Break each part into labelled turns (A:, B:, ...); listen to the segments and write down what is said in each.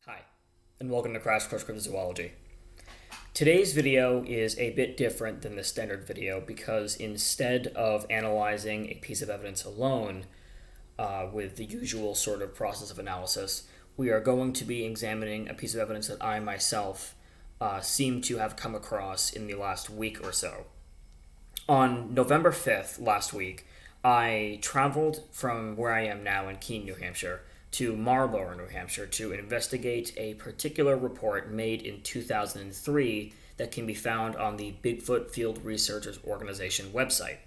A: Hi, and welcome to Crash Course Cryptozoology. Today's video is a bit different than the standard video because instead of analyzing a piece of evidence alone with the usual sort of process of analysis, we are going to be examining a piece of evidence that I myself seem to have come across in the last week or so. On November 5th, last week, I traveled from where I am now in Keene, New Hampshire, to Marlborough, New Hampshire, to investigate a particular report made in 2003 that can be found on the Bigfoot Field Researchers Organization website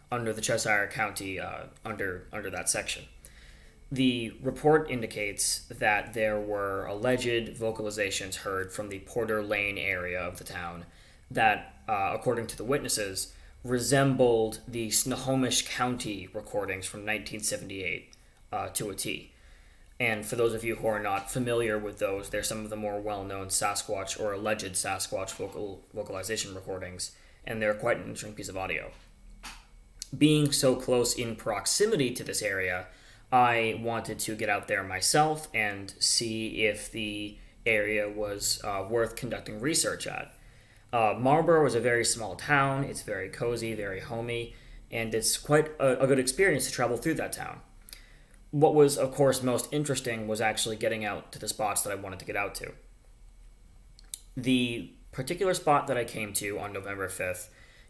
A: under the Cheshire County, under that section. The report indicates that there were alleged vocalizations heard from the Porter Lane area of the town that, according to the witnesses, resembled the Snohomish County recordings from 1978 to a T. And for those of you who are not familiar with those, they're some of the more well-known Sasquatch or alleged Sasquatch vocalization recordings, and they're quite an interesting piece of audio. Being so close in proximity to this area, I wanted to get out there myself and see if the area was worth conducting research at. Marlborough is a very small town. It's very cozy, very homey, and it's quite a good experience to travel through that town. What was, of course, most interesting was actually getting out to the spots that I wanted to get out to. The particular spot that I came to on November 5th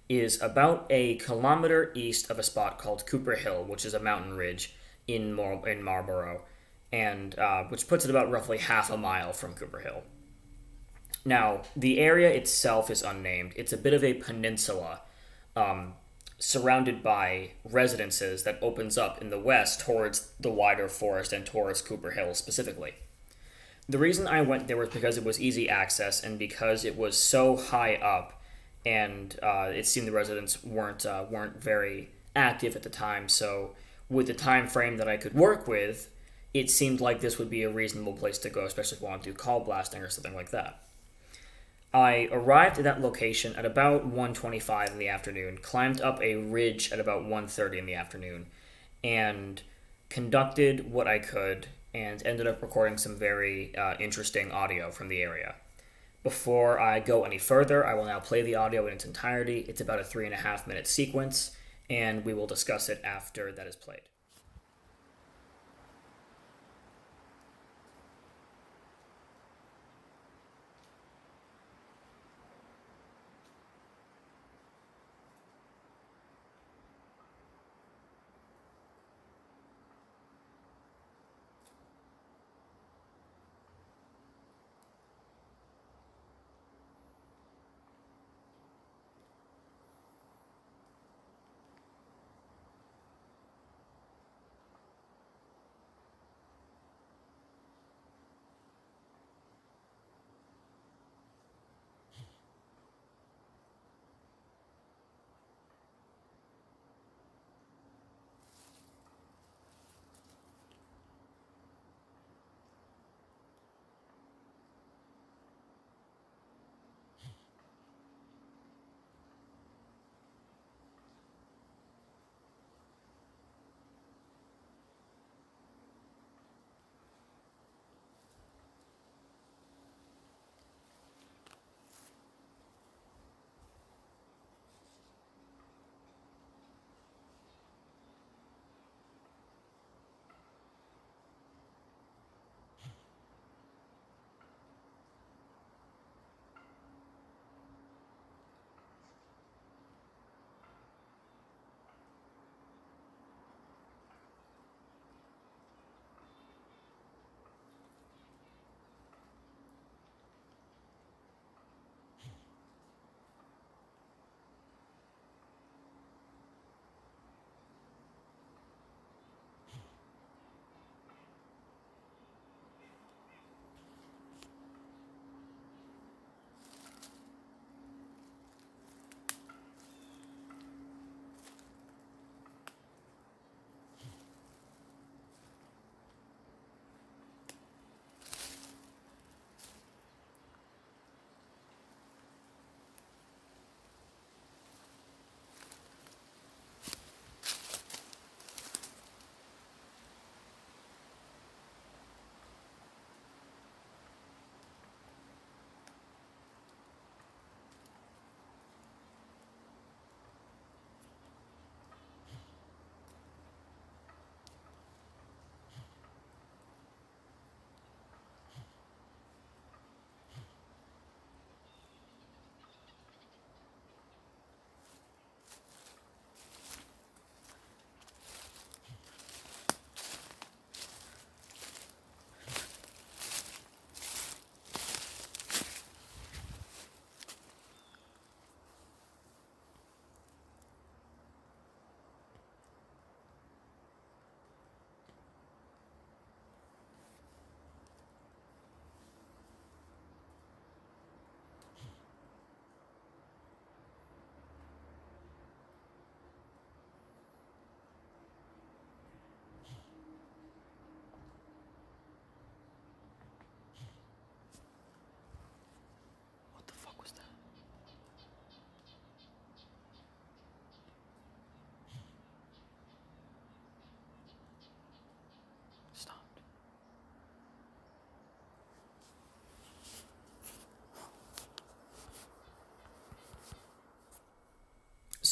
A: is about a kilometer east of a spot called Cooper Hill, which is a mountain ridge in Marlborough, and which puts it about roughly half a mile from Cooper Hill. Now, the area itself is unnamed. It's a bit of a peninsula surrounded by residences that opens up in the west towards the wider forest and towards Cooper Hill specifically. The reason I went there was because it was easy access and because it was so high up, and it seemed the residents weren't very active at the time. So, with the time frame that I could work with, it seemed like this would be a reasonable place to go, especially if I wanted to do call blasting or something like that. I arrived at that location at about 1:25 in the afternoon, climbed up a ridge at about 1:30 in the afternoon, and conducted what I could and ended up recording some very interesting audio from the area. Before I go any further, I will now play the audio in its entirety. It's about a 3.5 minute sequence, and we will discuss it after that is played.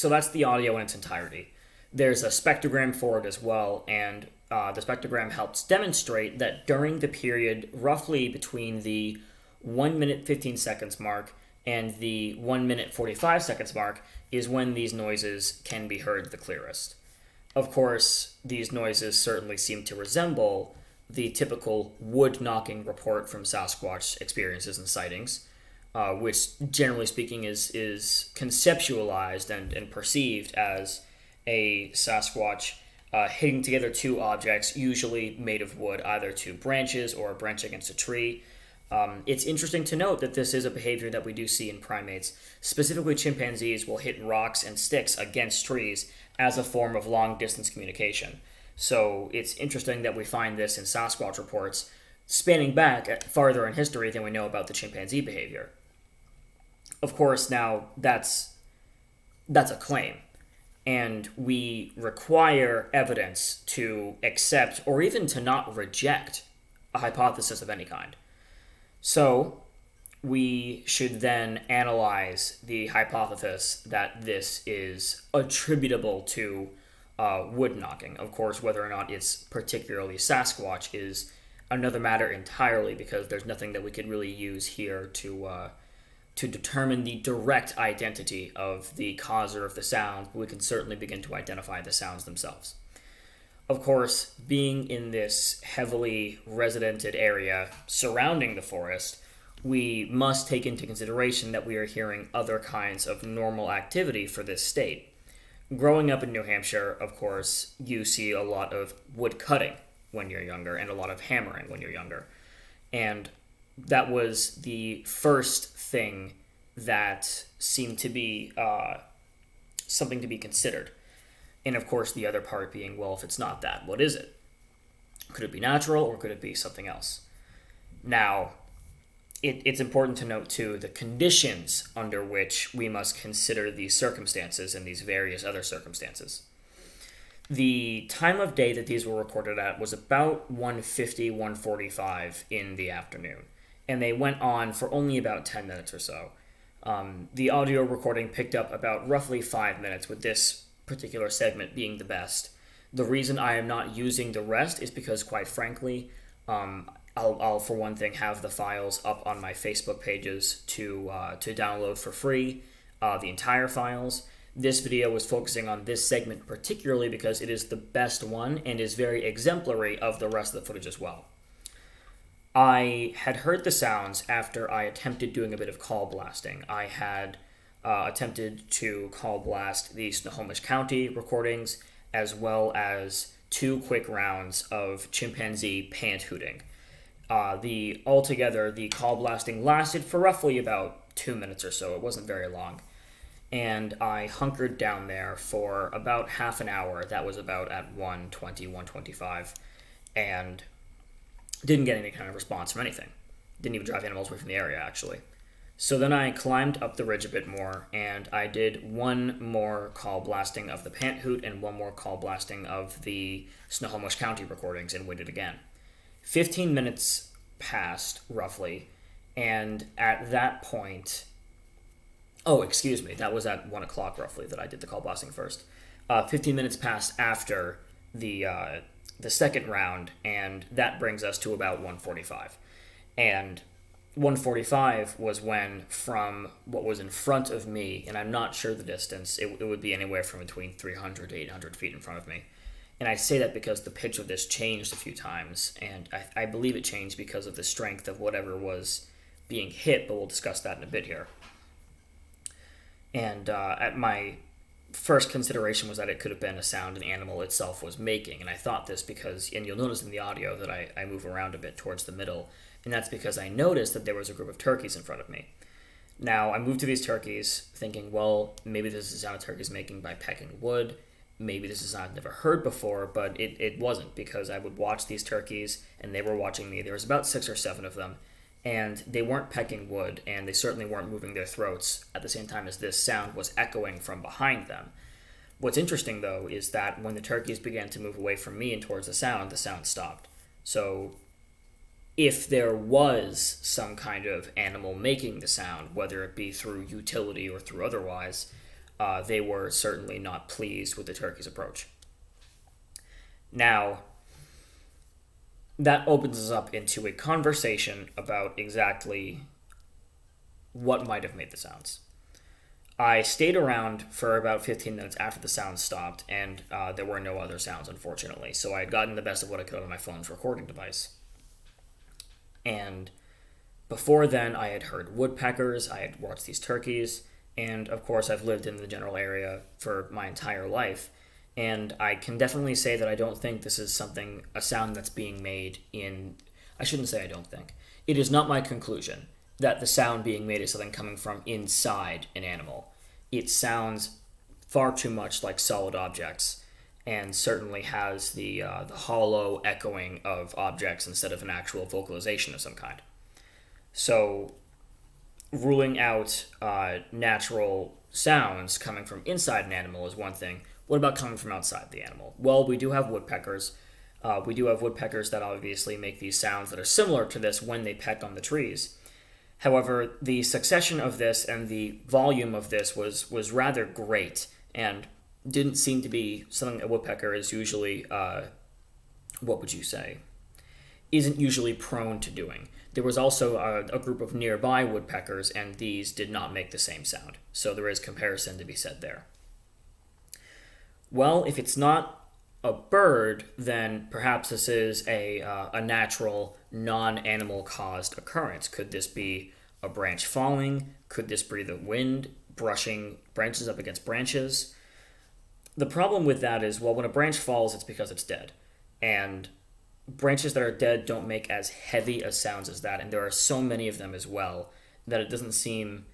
A: So that's the audio in its entirety. There's a spectrogram for it as well, and the spectrogram helps demonstrate that during the period roughly between the 1 minute 15 seconds mark and the 1 minute 45 seconds mark is when these noises can be heard the clearest. Of course, these noises certainly seem to resemble the typical wood knocking report from Sasquatch experiences and sightings, which generally speaking is conceptualized and perceived as a Sasquatch hitting together two objects, usually made of wood, either two branches or a branch against a tree. It's interesting to note that this is a behavior that we do see in primates. Specifically, chimpanzees will hit rocks and sticks against trees as a form of long-distance communication. So it's interesting that we find this in Sasquatch reports spanning back farther in history than we know about the chimpanzee behavior. Of course, now that's a claim, and we require evidence to accept or even to not reject a hypothesis of any kind. So we should then analyze the hypothesis that this is attributable to wood knocking. Of course, whether or not it's particularly Sasquatch is another matter entirely, because there's nothing that we could really use here to determine the direct identity of the causer of the sound. We can certainly begin to identify the sounds themselves. Of course, being in this heavily residented area surrounding the forest, we must take into consideration that we are hearing other kinds of normal activity for this state. Growing up in New Hampshire, of course, you see a lot of wood cutting when you're younger and a lot of hammering when you're younger. And that was the first thing that seemed to be something to be considered. And of course, the other part being, well, if it's not that, what is it? Could it be natural, or could it be something else? Now, it's important to note, too, the conditions under which we must consider these circumstances and these various other circumstances. The time of day that these were recorded at was about 1:50, 1:45 in the afternoon, and they went on for only about 10 minutes or so. The audio recording picked up about roughly 5 minutes, with this particular segment being the best. The reason I am not using the rest is because, quite frankly, I'll for one thing have the files up on my Facebook pages to download for free, the entire files. This video was focusing on this segment particularly because it is the best one and is very exemplary of the rest of the footage as well. I had heard the sounds after I attempted doing a bit of call blasting. I had attempted to call blast the Snohomish County recordings, as well as 2 quick rounds of chimpanzee pant hooting. Altogether, the call blasting lasted for roughly about 2 minutes or so. It wasn't very long. And I hunkered down there for about half an hour. That was about at 1:20, 1:25, and didn't get any kind of response from anything. Didn't even drive animals away from the area, actually. So then I climbed up the ridge a bit more, and I did one more call blasting of the pant hoot and one more call blasting of the Snohomish County recordings, and waited again. 15 minutes passed, roughly, and at that point... that was at 1 o'clock, roughly, that I did the call blasting first. 15 minutes passed after the second round, and that brings us to about 1:45. And 1:45 was when, from what was in front of me, and I'm not sure the distance, it would be anywhere from between 300 to 800 feet in front of me. And I say that because the pitch of this changed a few times, and I believe it changed because of the strength of whatever was being hit, but we'll discuss that in a bit here. And at my first consideration was that it could have been a sound an animal itself was making, and I thought this because, and you'll notice in the audio that I move around a bit towards the middle, and that's because I noticed that there was a group of turkeys in front of me. Now, I moved to these turkeys thinking, well, maybe this is a sound a turkey's making by pecking wood. Maybe this is a sound I've never heard before, but it wasn't, because I would watch these turkeys, and they were watching me. There was about 6 or 7 of them, and they weren't pecking wood, and they certainly weren't moving their throats at the same time as this sound was echoing from behind them. What's interesting, though, is that when the turkeys began to move away from me and towards the sound stopped. So if there was some kind of animal making the sound, whether it be through utility or through otherwise, they were certainly not pleased with the turkey's approach. Now, that opens us up into a conversation about exactly what might have made the sounds. I stayed around for about 15 minutes after the sounds stopped, and there were no other sounds, unfortunately. So I had gotten the best of what I could on my phone's recording device. And before then, I had heard woodpeckers, I had watched these turkeys, and of course, I've lived in the general area for my entire life. And I can definitely say that I don't think this is a sound that's being made in. I shouldn't say I don't think. It is not my conclusion that the sound being made is something coming from inside an animal. It sounds far too much like solid objects, and certainly has the hollow echoing of objects instead of an actual vocalization of some kind. So, ruling out natural sounds coming from inside an animal is one thing. What about coming from outside the animal? Well, we do have woodpeckers. We do have woodpeckers that obviously make these sounds that are similar to this when they peck on the trees. However, the succession of this and the volume of this was rather great, and didn't seem to be something a woodpecker is usually, what would you say, isn't usually prone to doing. There was also a group of nearby woodpeckers, and these did not make the same sound. So there is comparison to be said there. Well, if it's not a bird, then perhaps this is a natural, non-animal caused occurrence. Could this be a branch falling? Could this be the wind brushing branches up against branches? The problem with that is, well, when a branch falls, it's because it's dead. And branches that are dead don't make as heavy a sounds as that, and there are so many of them as well, that it doesn't seem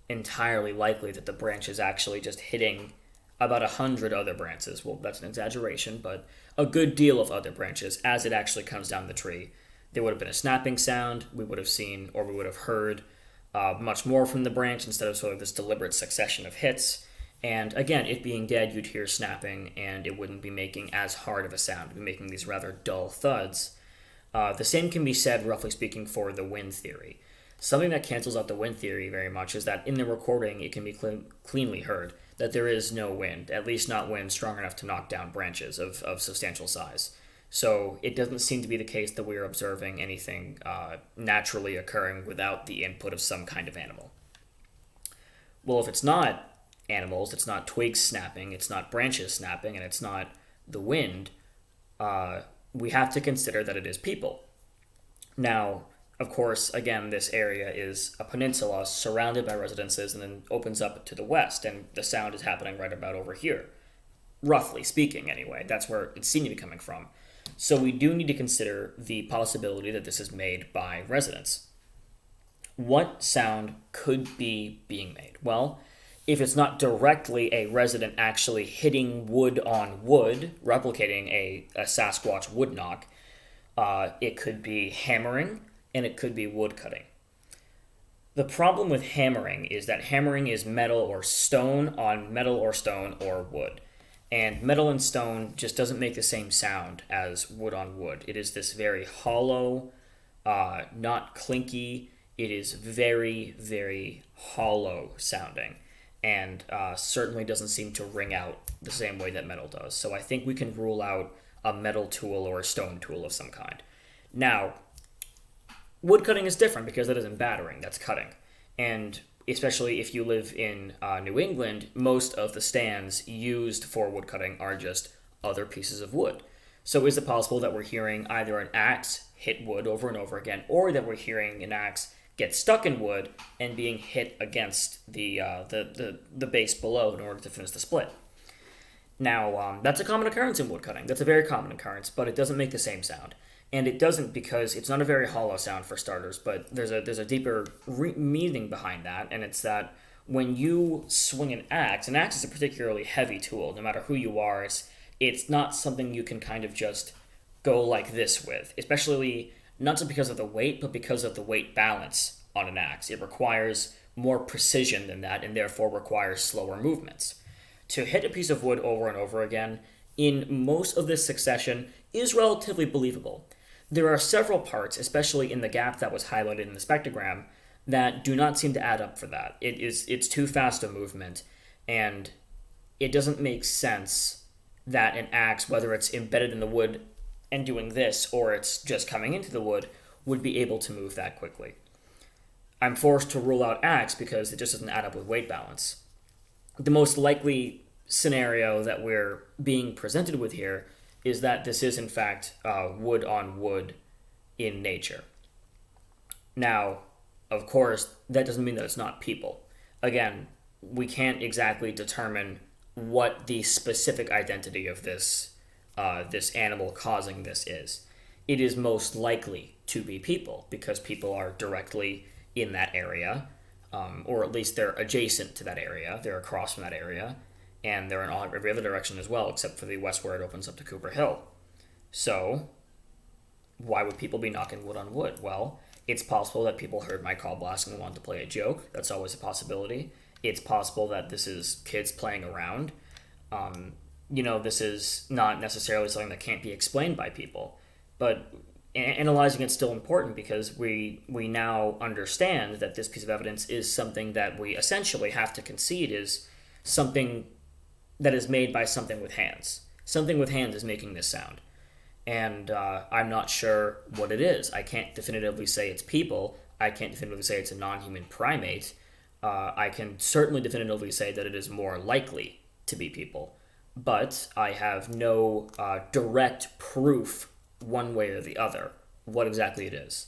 A: entirely likely that the branch is actually just hitting about 100 other branches. Well, that's an exaggeration, but a good deal of other branches as it actually comes down the tree. There would have been a snapping sound. We would have seen, or we would have heard much more from the branch instead of sort of this deliberate succession of hits. And again, it being dead, you'd hear snapping, and it wouldn't be making as hard of a sound. It would be making these rather dull thuds. The same can be said, roughly speaking, for the wind theory. Something that cancels out the wind theory very much is that in the recording, it can be cleanly heard that there is no wind, at least not wind strong enough to knock down branches of substantial size. So it doesn't seem to be the case that we are observing anything naturally occurring without the input of some kind of animal. Well, if it's not animals, it's not twigs snapping, it's not branches snapping, and it's not the wind, we have to consider that it is people. Now, of course, again, this area is a peninsula surrounded by residences and then opens up to the west, and the sound is happening right about over here. Roughly speaking, anyway. That's where it seemed to be coming from. So we do need to consider the possibility that this is made by residents. What sound could be being made? Well, if it's not directly a resident actually hitting wood on wood, replicating a Sasquatch wood knock, it could be hammering, and it could be wood cutting. The problem with hammering is that hammering is metal or stone on metal or stone or wood. And metal and stone just doesn't make the same sound as wood on wood. It is this very hollow, not clinky. It is very, very hollow sounding, and certainly doesn't seem to ring out the same way that metal does. So I think we can rule out a metal tool or a stone tool of some kind. Now, wood cutting is different because that isn't battering, that's cutting. And especially if you live in New England, most of the stands used for wood cutting are just other pieces of wood. So is it possible that we're hearing either an axe hit wood over and over again, or that we're hearing an axe get stuck in wood and being hit against the base below in order to finish the split? Now, that's a common occurrence in wood cutting. That's a very common occurrence, but it doesn't make the same sound. And it doesn't because it's not a very hollow sound for starters, but there's a deeper meaning behind that, and it's that when you swing an axe is a particularly heavy tool. No matter who you are, it's not something you can kind of just go like this with, especially not just because of the weight, but because of the weight balance on an axe. It requires more precision than that, and therefore requires slower movements. To hit a piece of wood over and over again in most of this succession is relatively believable. There are several parts, especially in the gap that was highlighted in the spectrogram, that do not seem to add up for that. It's too fast a movement, and it doesn't make sense that an axe, whether it's embedded in the wood and doing this or it's just coming into the wood, would be able to move that quickly. I'm forced to rule out axe because it just doesn't add up with weight balance. The most likely scenario that we're being presented with here is that this is in fact wood on wood in nature. Now, of course, that doesn't mean that it's not people. Again, we can't exactly determine what the specific identity of this animal causing this is. It is most likely to be people because people are directly in that area, or at least they're adjacent to that area. They're across from that area, and they're in every other direction as well, except for the west where it opens up to Cooper Hill. So, why would people be knocking wood on wood? Well, it's possible that people heard my call blasting and wanted to play a joke. That's always a possibility. It's possible that this is kids playing around. This is not necessarily something that can't be explained by people. But analyzing it's still important because we now understand that this piece of evidence is something that we essentially have to concede is something that is made by something with hands. Something with hands is making this sound. And I'm not sure what it is. I can't definitively say it's people. I can't definitively say it's a non-human primate. I can certainly definitively say that it is more likely to be people. But I have no direct proof one way or the other what exactly it is.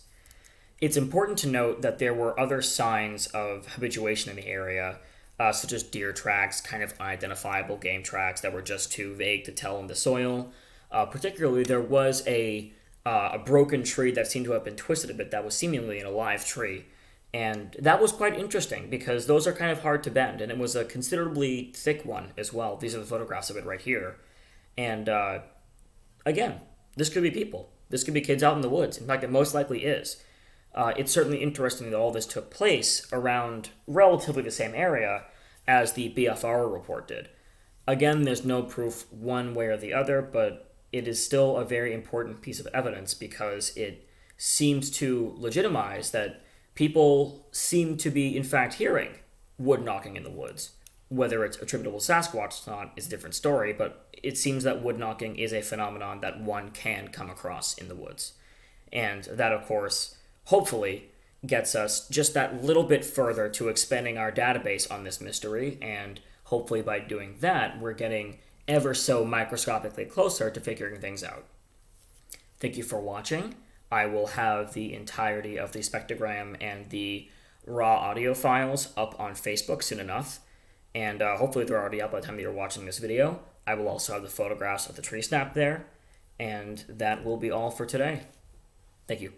A: It's important to note that there were other signs of habituation in the area, such as deer tracks, kind of unidentifiable game tracks that were just too vague to tell in the soil. Particularly, there was a broken tree that seemed to have been twisted a bit that was seemingly an alive tree. And that was quite interesting because those are kind of hard to bend, and it was a considerably thick one as well. These are the photographs of it right here. And again, this could be people. This could be kids out in the woods. In fact, it most likely is. It's certainly interesting that all this took place around relatively the same area as the BFR report did. Again, there's no proof one way or the other, but it is still a very important piece of evidence because it seems to legitimize that people seem to be, in fact, hearing wood knocking in the woods. Whether it's attributable to Sasquatch or not is a different story, but it seems that wood knocking is a phenomenon that one can come across in the woods. And that, of course, hopefully gets us just that little bit further to expanding our database on this mystery, and hopefully by doing that, we're getting ever so microscopically closer to figuring things out. Thank you for watching. I will have the entirety of the spectrogram and the raw audio files up on Facebook soon enough, and hopefully they're already up by the time that you're watching this video. I will also have the photographs of the tree snap there, and that will be all for today. Thank you.